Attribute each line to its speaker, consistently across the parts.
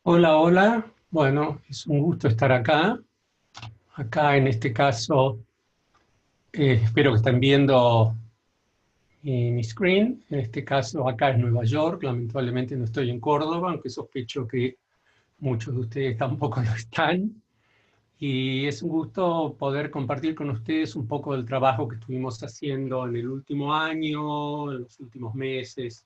Speaker 1: Hola, hola. Bueno, es un gusto estar acá. Acá en este caso, espero que estén viendo mi screen. En este caso, acá es Nueva York. Lamentablemente no estoy en Córdoba, aunque sospecho que muchos de ustedes tampoco lo están. Y es un gusto poder compartir con ustedes un poco del trabajo que estuvimos haciendo en el último año, en los últimos meses,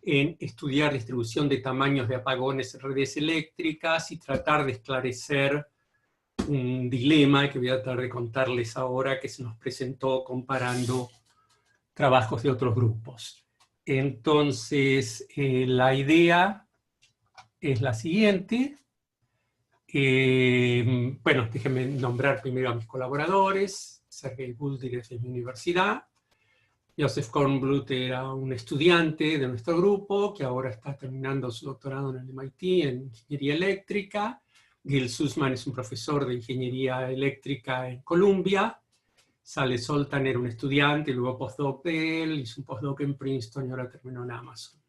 Speaker 1: en estudiar distribución de tamaños de apagones en redes eléctricas y tratar de esclarecer un dilema que voy a tratar de contarles ahora que se nos presentó comparando trabajos de otros grupos. Entonces, la idea es la siguiente. Bueno, déjenme nombrar primero a mis colaboradores. Sergei Buldirev de mi universidad. Joseph Kornblut era un estudiante de nuestro grupo que ahora está terminando su doctorado en el MIT en ingeniería eléctrica. Gil Sussman es un profesor de ingeniería eléctrica en Columbia. Sale Soltan era un estudiante, luego postdoc de él, hizo un postdoc en Princeton y ahora terminó en Amazon.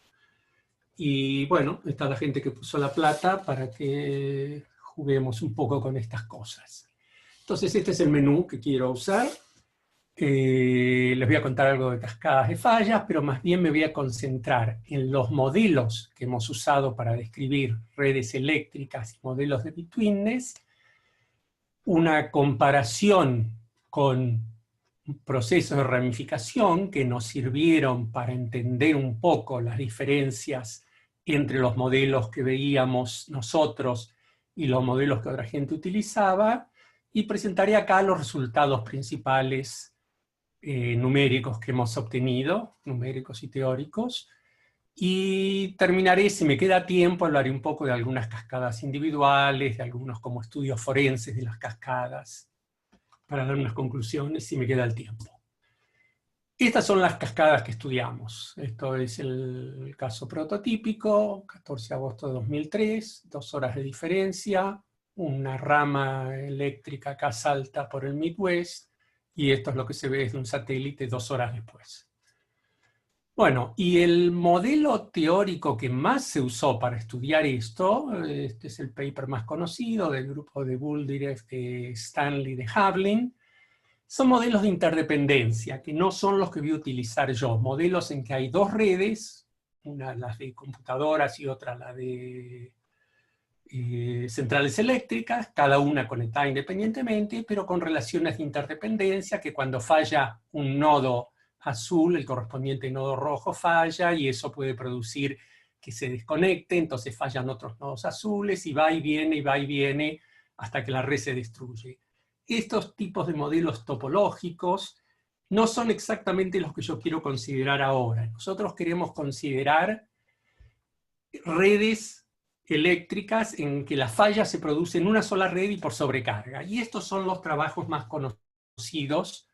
Speaker 1: Y bueno, está la gente que puso la plata para que juguemos un poco con estas cosas. Entonces este es el menú que quiero usar. Les voy a contar algo de cascadas de fallas, pero más bien me voy a concentrar en los modelos que hemos usado para describir redes eléctricas y modelos de betweenness, una comparación con procesos de ramificación que nos sirvieron para entender un poco las diferencias entre los modelos que veíamos nosotros y los modelos que otra gente utilizaba, y presentaré acá los resultados principales numéricos que hemos obtenido, numéricos y teóricos, y terminaré, si me queda tiempo, hablaré un poco de algunas cascadas individuales, de algunos como estudios forenses de las cascadas, para dar unas conclusiones, si me queda el tiempo. Estas son las cascadas que estudiamos. Esto es el caso prototípico, 14 de agosto de 2003, 2 horas de diferencia, una rama eléctrica acá salta por el Midwest, y esto es lo que se ve desde un satélite 2 horas después. Bueno, y el modelo teórico que más se usó para estudiar esto, este es el paper más conocido del grupo de Buldirev, de Stanley, de Havlin, son modelos de interdependencia, que no son los que voy a utilizar yo, modelos en que hay dos redes, una las de computadoras y otra la de centrales eléctricas, cada una conectada independientemente, pero con relaciones de interdependencia, que cuando falla un nodo azul, el correspondiente nodo rojo falla, y eso puede producir que se desconecte, entonces fallan otros nodos azules, y va y viene, hasta que la red se destruye. Estos tipos de modelos topológicos no son exactamente los que yo quiero considerar ahora. Nosotros queremos considerar redes eléctricas en que la falla se produce en una sola red y por sobrecarga. Y estos son los trabajos más conocidos.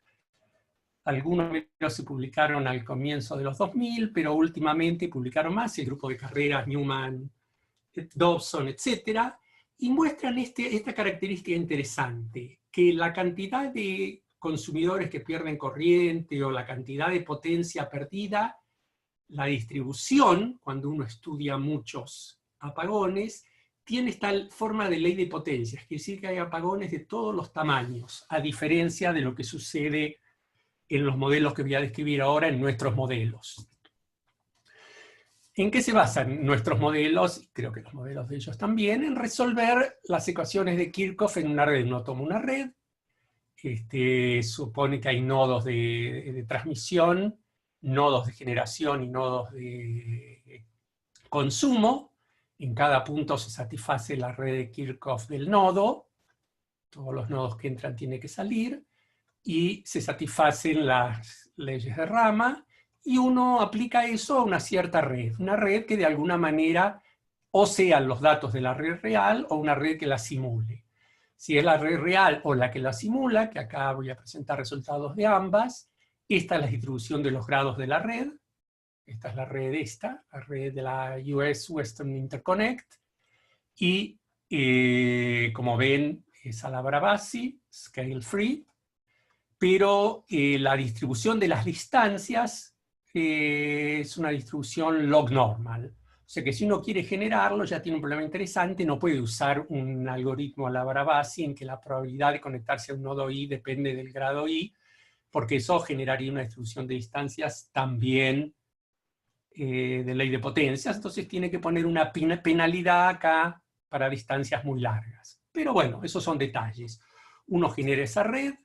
Speaker 1: Algunos se publicaron al comienzo de los 2000, pero últimamente publicaron más, el grupo de carreras Newman, Dobson, etc. Y muestran esta característica interesante, que la cantidad de consumidores que pierden corriente o la cantidad de potencia perdida, la distribución, cuando uno estudia muchos apagones, tiene esta forma de ley de potencias, es decir, que hay apagones de todos los tamaños, a diferencia de lo que sucede en los modelos que voy a describir ahora, en nuestros modelos. ¿En qué se basan nuestros modelos? Y creo que los modelos de ellos también, en resolver las ecuaciones de Kirchhoff en una red. Uno toma una red, supone que hay nodos de transmisión, nodos de generación y nodos de consumo. En cada punto se satisface la red de Kirchhoff del nodo. Todos los nodos que entran tienen que salir. Y se satisfacen las leyes de rama. Y uno aplica eso a una cierta red. Una red que de alguna manera o sean los datos de la red real o una red que la simule. Si es la red real o la que la simula, que acá voy a presentar resultados de ambas, esta es la distribución de los grados de la red. Esta es la red de la US Western Interconnect. Y como ven, es a la Bravasi, scale free, pero la distribución de las distancias es una distribución log normal. O sea que si uno quiere generarlo, ya tiene un problema interesante, no puede usar un algoritmo a la Barabasi en que la probabilidad de conectarse a un nodo I depende del grado I, porque eso generaría una distribución de distancias también de ley de potencias, entonces tiene que poner una penalidad acá para distancias muy largas. Pero bueno, esos son detalles. Uno genera esa red,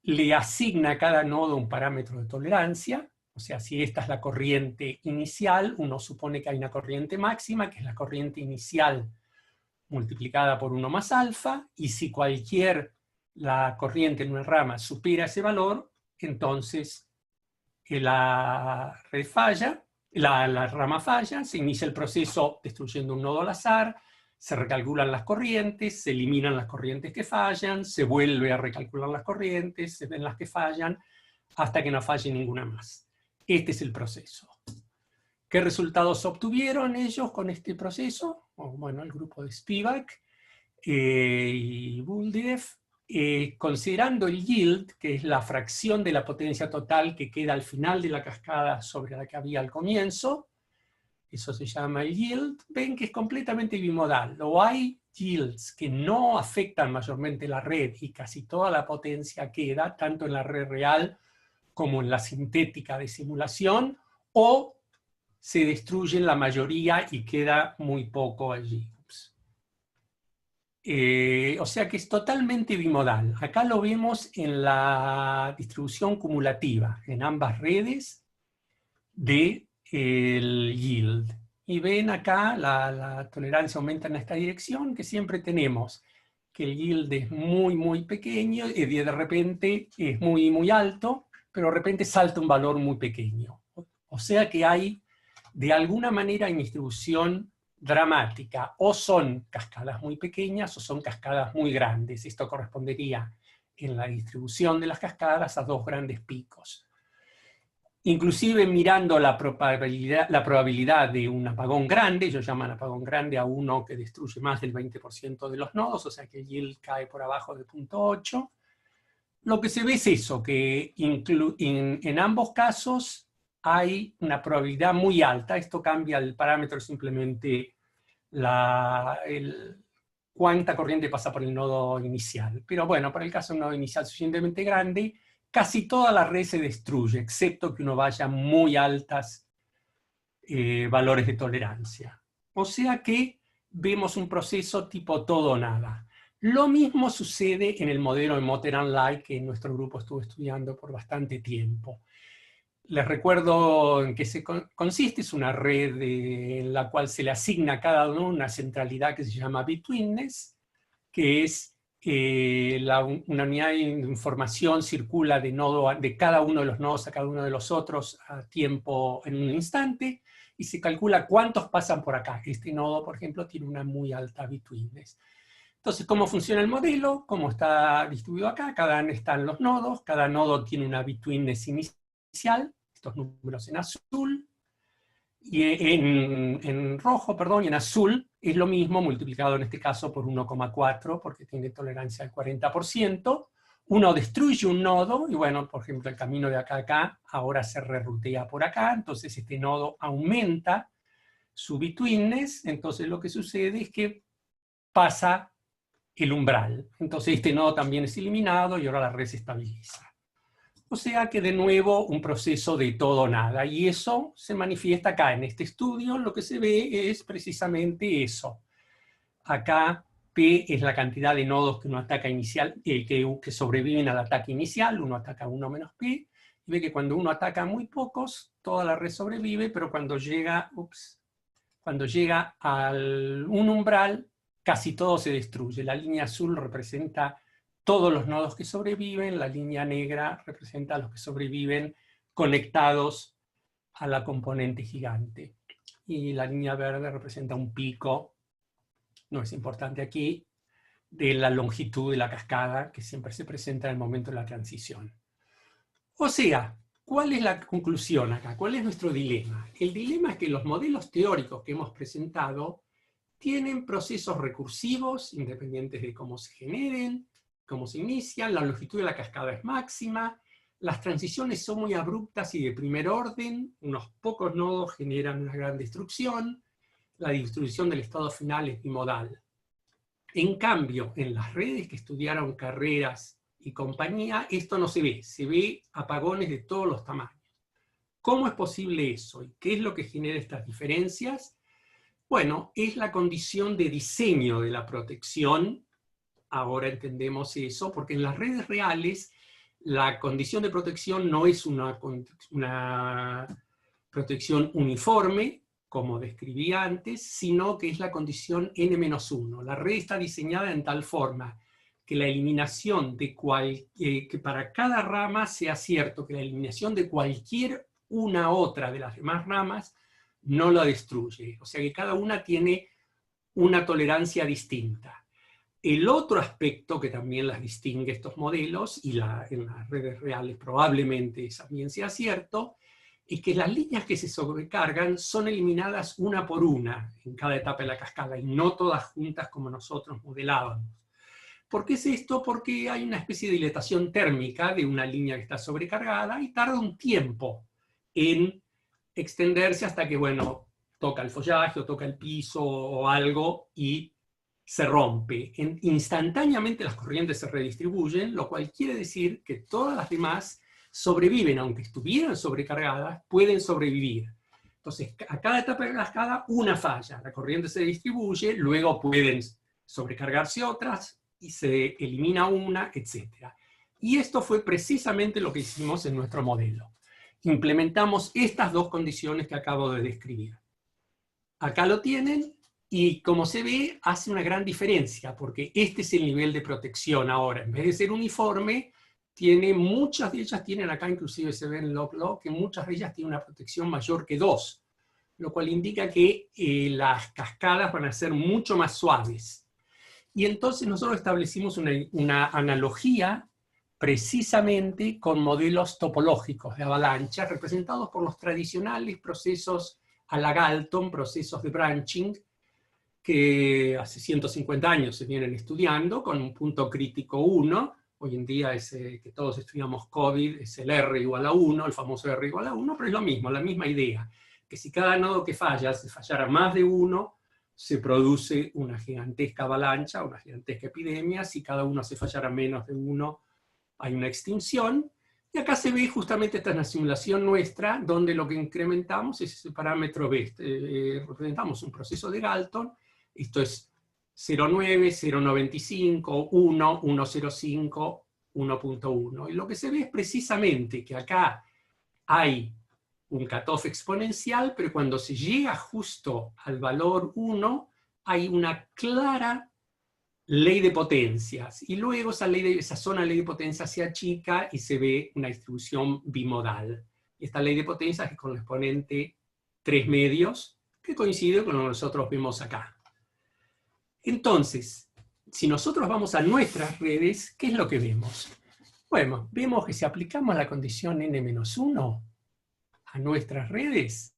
Speaker 1: le asigna a cada nodo un parámetro de tolerancia, o sea, si esta es la corriente inicial, uno supone que hay una corriente máxima, que es la corriente inicial multiplicada por 1 más alfa, y si la corriente en una rama supera ese valor, entonces la red falla, la rama falla, se inicia el proceso destruyendo un nodo al azar, se recalculan las corrientes, se eliminan las corrientes que fallan, se vuelve a recalcular las corrientes, se ven las que fallan, hasta que no falle ninguna más. Este es el proceso. ¿Qué resultados obtuvieron ellos con este proceso? Bueno, el grupo de Spivak y Buldirev, considerando el yield, que es la fracción de la potencia total que queda al final de la cascada sobre la que había al comienzo, eso se llama el yield, ven que es completamente bimodal. O hay yields que no afectan mayormente la red y casi toda la potencia queda, tanto en la red real como en la sintética de simulación, o se destruyen la mayoría y queda muy poco allí. O sea que es totalmente bimodal. Acá lo vemos en la distribución cumulativa, en ambas redes del yield. Y ven acá la tolerancia aumenta en esta dirección, que siempre tenemos que el yield es muy, muy pequeño y de repente es muy, muy alto, pero de repente salta un valor muy pequeño. O sea que hay, de alguna manera, en distribución dramática, o son cascadas muy pequeñas o son cascadas muy grandes. Esto correspondería en la distribución de las cascadas a dos grandes picos. Inclusive mirando la probabilidad de un apagón grande, ellos llaman apagón grande a uno que destruye más del 20% de los nodos, o sea que el yield cae por abajo de 0.8. Lo que se ve es eso, que en ambos casos hay una probabilidad muy alta. Esto cambia el parámetro simplemente cuánta corriente pasa por el nodo inicial. Pero bueno, para el caso de un nodo inicial suficientemente grande, casi toda la red se destruye, excepto que uno vaya a muy altas valores de tolerancia. O sea que vemos un proceso tipo todo o nada. Lo mismo sucede en el modelo de Motter-Unlike que nuestro grupo estuvo estudiando por bastante tiempo. Les recuerdo en qué consiste. Es una red en la cual se le asigna a cada uno una centralidad que se llama betweenness, que es una unidad de información circula de cada uno de los nodos a cada uno de los otros a tiempo en un instante, y se calcula cuántos pasan por acá. Este nodo, por ejemplo, tiene una muy alta betweenness. Entonces, ¿cómo funciona el modelo? ¿Cómo está distribuido acá? Acá están los nodos, cada nodo tiene una betweenness inicial, estos números en azul, y en rojo, perdón, y en azul es lo mismo multiplicado en este caso por 1,4 porque tiene tolerancia al 40%. Uno destruye un nodo y bueno, por ejemplo, el camino de acá a acá ahora se rerutea por acá, entonces este nodo aumenta su betweenness, entonces lo que sucede es que pasa el umbral. Entonces este nodo también es eliminado y ahora la red se estabiliza. O sea que de nuevo un proceso de todo o nada, y eso se manifiesta acá en este estudio. Lo que se ve es precisamente eso. Acá P es la cantidad de nodos que uno ataca inicial, que sobreviven al ataque inicial, uno ataca 1 menos P, y ve que cuando uno ataca muy pocos, toda la red sobrevive, pero cuando llega a un umbral, casi todo se destruye. La línea azul representa todos los nodos que sobreviven, la línea negra representa a los que sobreviven conectados a la componente gigante. Y la línea verde representa un pico, no es importante aquí, de la longitud de la cascada que siempre se presenta en el momento de la transición. O sea, ¿cuál es la conclusión acá? ¿Cuál es nuestro dilema? El dilema es que los modelos teóricos que hemos presentado tienen procesos recursivos, independientes de cómo se generen, cómo se inician, la longitud de la cascada es máxima, las transiciones son muy abruptas y de primer orden, unos pocos nodos generan una gran destrucción, la distribución del estado final es bimodal. En cambio, en las redes que estudiaron carreras y compañía, esto no se ve apagones de todos los tamaños. ¿Cómo es posible eso? ¿Y qué es lo que genera estas diferencias? Bueno, es la condición de diseño de la protección. Ahora entendemos eso, porque en las redes reales la condición de protección no es una protección uniforme, como describí antes, sino que es la condición n-1. La red está diseñada en tal forma que la eliminación de que para cada rama sea cierto que la eliminación de cualquier una otra de las demás ramas no la destruye. O sea que cada una tiene una tolerancia distinta. El otro aspecto que también las distingue estos modelos, y en las redes reales probablemente también sea cierto, es que las líneas que se sobrecargan son eliminadas una por una en cada etapa de la cascada, y no todas juntas como nosotros modelábamos. ¿Por qué es esto? Porque hay una especie de dilatación térmica de una línea que está sobrecargada y tarda un tiempo en extenderse hasta que, bueno, toca el follaje o toca el piso o algo y se rompe. Instantáneamente las corrientes se redistribuyen, lo cual quiere decir que todas las demás sobreviven, aunque estuvieran sobrecargadas, pueden sobrevivir. Entonces, a cada etapa de la cascada, una falla, la corriente se distribuye, luego pueden sobrecargarse otras, y se elimina una, etc. Y esto fue precisamente lo que hicimos en nuestro modelo. Implementamos estas dos condiciones que acabo de describir. Acá lo tienen, y como se ve, hace una gran diferencia, porque este es el nivel de protección ahora. En vez de ser uniforme, muchas de ellas tienen, acá inclusive se ve en log-log, que muchas de ellas tienen una protección mayor que 2, lo cual indica que las cascadas van a ser mucho más suaves. Y entonces nosotros establecimos una analogía precisamente con modelos topológicos de avalancha, representados por los tradicionales procesos a la Galton, procesos de branching, que hace 150 años se vienen estudiando, con un punto crítico 1, hoy en día que todos estudiamos COVID, es el R igual a 1, el famoso R igual a 1, pero es lo mismo, la misma idea, que si cada nodo que falla, si fallara más de 1, se produce una gigantesca avalancha, una gigantesca epidemia. Si cada uno se fallara menos de 1, hay una extinción. Y acá se ve justamente esta es una simulación nuestra, donde lo que incrementamos es ese parámetro B. Representamos un proceso de Galton, esto es 0,9, 0,95, 1, 1,05, 1.1. Y lo que se ve es precisamente que acá hay un cutoff exponencial, pero cuando se llega justo al valor 1, hay una clara ley de potencias. Y luego esa zona de ley de potencias se achica y se ve una distribución bimodal. Esta ley de potencias es con el exponente 3 medios, que coincide con lo que nosotros vemos acá. Entonces, si nosotros vamos a nuestras redes, ¿qué es lo que vemos? Bueno, vemos que si aplicamos la condición n-1, a nuestras redes,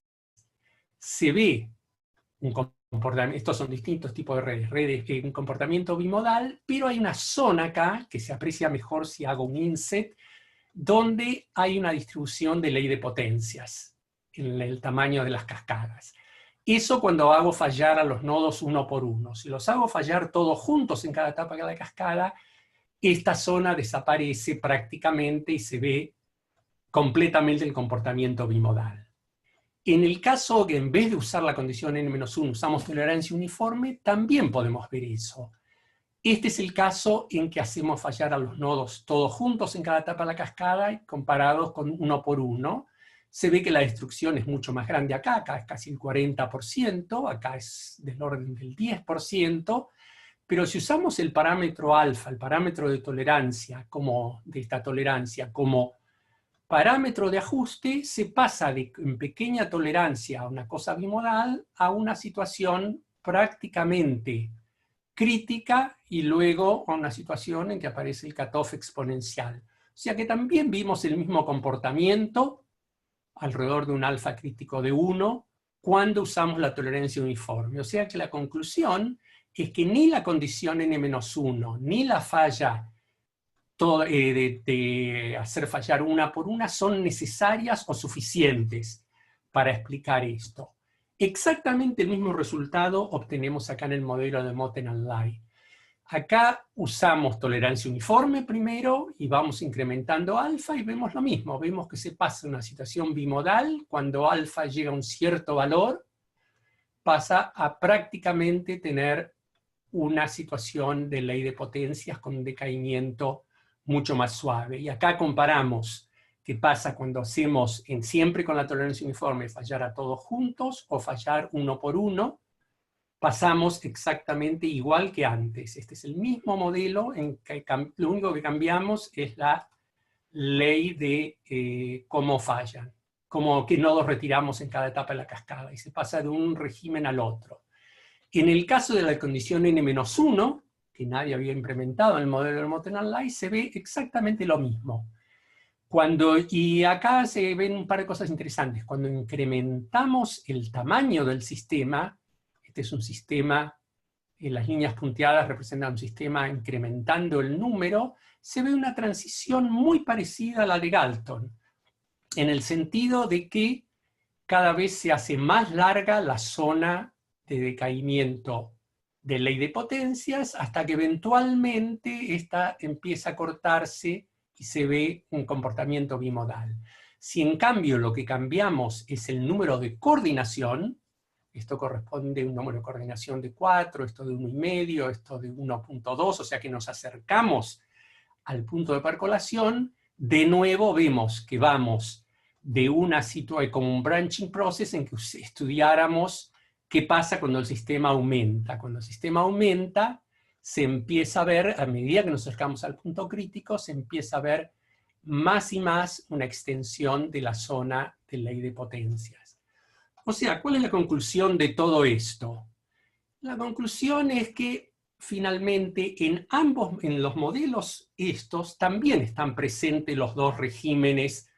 Speaker 1: se ve un comportamiento, estos son distintos tipos de redes, un comportamiento bimodal, pero hay una zona acá, que se aprecia mejor si hago un inset, donde hay una distribución de ley de potencias, en el tamaño de las cascadas. Eso cuando hago fallar a los nodos uno por uno. Si los hago fallar todos juntos en cada etapa de la cascada, esta zona desaparece prácticamente y se ve completamente el comportamiento bimodal. En el caso que en vez de usar la condición n-1 usamos tolerancia uniforme, también podemos ver eso. Este es el caso en que hacemos fallar a los nodos todos juntos en cada etapa de la cascada, comparados con uno por uno. Se ve que la destrucción es mucho más grande acá es casi el 40%, acá es del orden del 10%, pero si usamos el parámetro alfa, el parámetro de tolerancia, de esta tolerancia, como parámetro de ajuste, se pasa de en pequeña tolerancia a una cosa bimodal a una situación prácticamente crítica y luego a una situación en que aparece el cutoff exponencial. O sea que también vimos el mismo comportamiento alrededor de un alfa crítico de 1 cuando usamos la tolerancia uniforme. O sea que la conclusión es que ni la condición n-1 ni la falla de hacer fallar una por una son necesarias o suficientes para explicar esto. Exactamente el mismo resultado obtenemos acá en el modelo de Moten and Lai. Acá usamos tolerancia uniforme primero y vamos incrementando alfa y vemos lo mismo. Vemos que se pasa una situación bimodal cuando alfa llega a un cierto valor, pasa a prácticamente tener una situación de ley de potencias con un decaimiento mucho más suave. Y acá comparamos qué pasa cuando hacemos siempre con la tolerancia uniforme fallar a todos juntos o fallar uno por uno. Pasamos exactamente igual que antes. Este es el mismo modelo, en que lo único que cambiamos es la ley de cómo fallan, como qué nodos retiramos en cada etapa de la cascada, y se pasa de un régimen al otro. En el caso de la condición n-1, que nadie había implementado en el modelo de Moten and Lai, se ve exactamente lo mismo. Y acá se ven un par de cosas interesantes. Cuando incrementamos el tamaño del sistema, este es un sistema, las líneas punteadas representan un sistema incrementando el número, se ve una transición muy parecida a la de Galton, en el sentido de que cada vez se hace más larga la zona de decaimiento de ley de potencias, hasta que eventualmente esta empieza a cortarse y se ve un comportamiento bimodal. Si en cambio lo que cambiamos es el número de coordinación, esto corresponde a un número de coordinación de 4, esto de 1,5, esto de 1.2, o sea que nos acercamos al punto de percolación, de nuevo vemos que vamos de una situación como un branching process en que estudiáramos qué pasa cuando el sistema aumenta. Cuando el sistema aumenta, se empieza a ver, a medida que nos acercamos al punto crítico, se empieza a ver más y más una extensión de la zona de ley de potencias. O sea, ¿cuál es la conclusión de todo esto? La conclusión es que finalmente en los modelos estos también están presentes los dos regímenes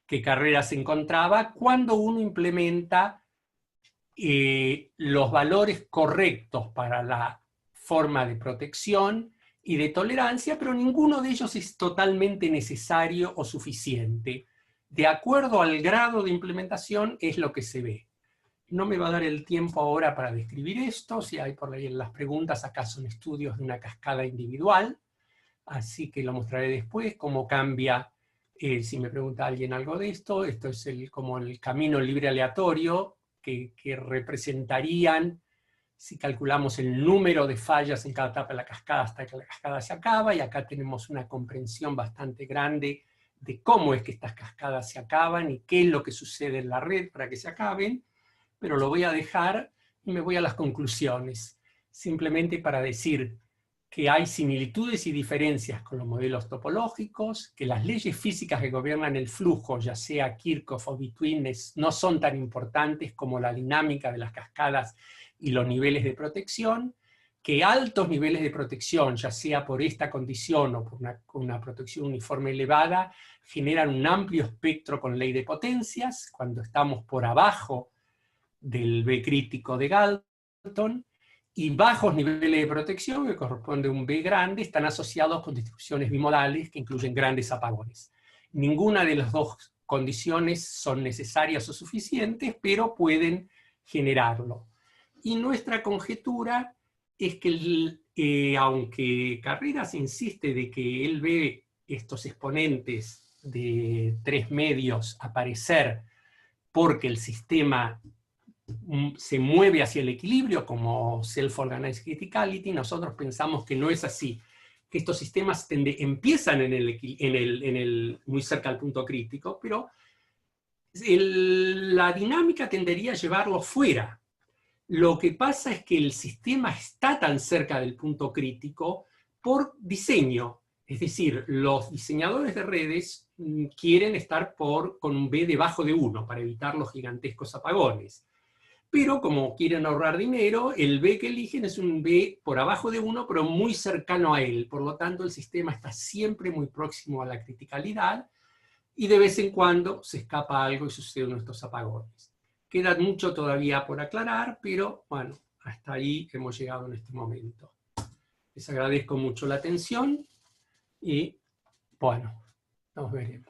Speaker 1: que Carreras encontraba cuando uno implementa los valores correctos para la forma de protección y de tolerancia, pero ninguno de ellos es totalmente necesario o suficiente. De acuerdo al grado de implementación es lo que se ve. No me va a dar el tiempo ahora para describir esto, si hay por ahí en las preguntas, acá son estudios de una cascada individual, así que lo mostraré después, cómo cambia, si me pregunta alguien algo de esto es como el camino libre aleatorio, que representarían, si calculamos el número de fallas en cada etapa de la cascada hasta que la cascada se acaba, y acá tenemos una comprensión bastante grande de cómo es que estas cascadas se acaban y qué es lo que sucede en la red para que se acaben, pero lo voy a dejar y me voy a las conclusiones, simplemente para decir que hay similitudes y diferencias con los modelos topológicos, que las leyes físicas que gobiernan el flujo, ya sea Kirchhoff o Between, no son tan importantes como la dinámica de las cascadas y los niveles de protección, que altos niveles de protección, ya sea por esta condición o por una protección uniforme elevada, generan un amplio espectro con ley de potencias. Cuando estamos por abajo del B crítico de Galton, y bajos niveles de protección, que corresponde a un B grande, están asociados con distribuciones bimodales que incluyen grandes apagones. Ninguna de las dos condiciones son necesarias o suficientes, pero pueden generarlo. Y nuestra conjetura es que, aunque Carreras insiste de que él ve estos exponentes de 3 medios aparecer porque el sistema se mueve hacia el equilibrio como self-organized criticality, nosotros pensamos que no es así, que estos sistemas empiezan muy cerca del punto crítico, pero la dinámica tendería a llevarlo fuera. Lo que pasa es que el sistema está tan cerca del punto crítico por diseño, es decir, los diseñadores de redes quieren estar con un B debajo de 1 para evitar los gigantescos apagones. Pero como quieren ahorrar dinero, el B que eligen es un B por abajo de 1, pero muy cercano a él. Por lo tanto, el sistema está siempre muy próximo a la criticalidad y de vez en cuando se escapa algo y suceden estos apagones. Queda mucho todavía por aclarar, pero bueno, hasta ahí hemos llegado en este momento. Les agradezco mucho la atención y bueno, nos veremos.